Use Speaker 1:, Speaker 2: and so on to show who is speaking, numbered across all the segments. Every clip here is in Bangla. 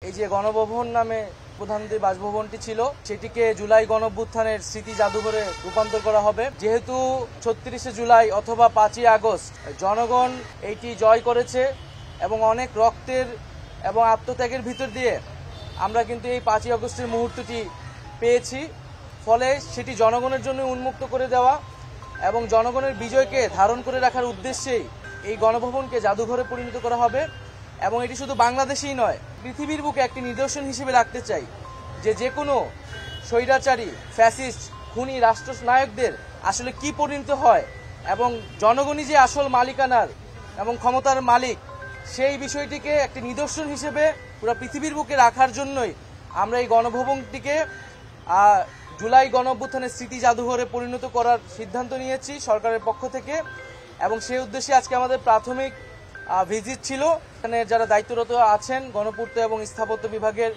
Speaker 1: এই যে গণভবন নামে প্রধানমন্ত্রীর বাসভবনটি ছিল সেটিকে জুলাই গণঅভ্যুত্থানের স্মৃতি জাদুঘরে রূপান্তর করা হবে। যেহেতু ৩৬শে জুলাই অথবা ৫ই আগস্ট জনগণ এইটি জয় করেছে এবং অনেক রক্তের এবং আত্মত্যাগের ভিতর দিয়ে আমরা কিন্তু এই ৫ই আগস্টের মুহূর্তটি পেয়েছি। ফলে সেটি জনগণের জন্য উন্মুক্ত করে দেওয়া এবং জনগণের বিজয়কে ধারণ করে রাখার উদ্দেশ্যেই এই গণভবনকে জাদুঘরে পরিণত করা হবে। এবং এটি শুধু বাংলাদেশেই নয়, পৃথিবীর বুকে একটি নিদর্শন হিসেবে রাখতে চাই যে কোনো স্বৈরাচারী, ফ্যাসিস্ট, খুনি রাষ্ট্রনায়কদের আসলে কি পরিণত হয় এবং জনগণই যে আসল মালিকানার এবং ক্ষমতার মালিক, সেই বিষয়টিকে একটি নিদর্শন হিসেবে পুরো পৃথিবীর বুকে রাখার জন্যই আমরা এই গণভবনটিকে জুলাই গণঅভ্যুত্থানের স্মৃতি জাদুঘরে পরিণত করার সিদ্ধান্ত নিয়েছি সরকারের পক্ষ থেকে। এবং সেই উদ্দেশ্যে আজকে আমাদের প্রাথমিক ভিজিট ছিল। এখানে যারা দায়িত্বরত আছেন গণপূর্ত এবং স্থাপত্য বিভাগের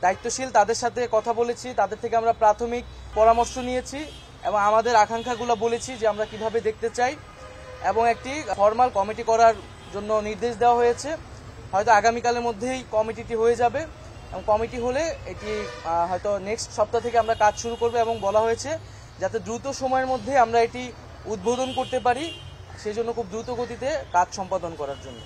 Speaker 1: দায়িত্বশীল, তাদের সাথে কথা বলেছি, তাদের থেকে আমরা প্রাথমিক পরামর্শ নিয়েছি এবং আমাদের আকাঙ্ক্ষাগুলো বলেছি যে আমরা কিভাবে দেখতে চাই এবং একটি ফর্মাল কমিটি করার জন্য নির্দেশ দেওয়া হয়েছে। হয়তো আগামীকালের মধ্যেই কমিটিটি হয়ে যাবে এবং কমিটি হলে এটি হয়তো নেক্সট সপ্তাহ থেকে আমরা কাজ শুরু করব এবং বলা হয়েছে যাতে দ্রুত সময়ের মধ্যে আমরা এটি উদ্বোধন করতে পারি, সেই জন্য খুব দ্রুত গতিতে কাজ সম্পাদন করার জন্য।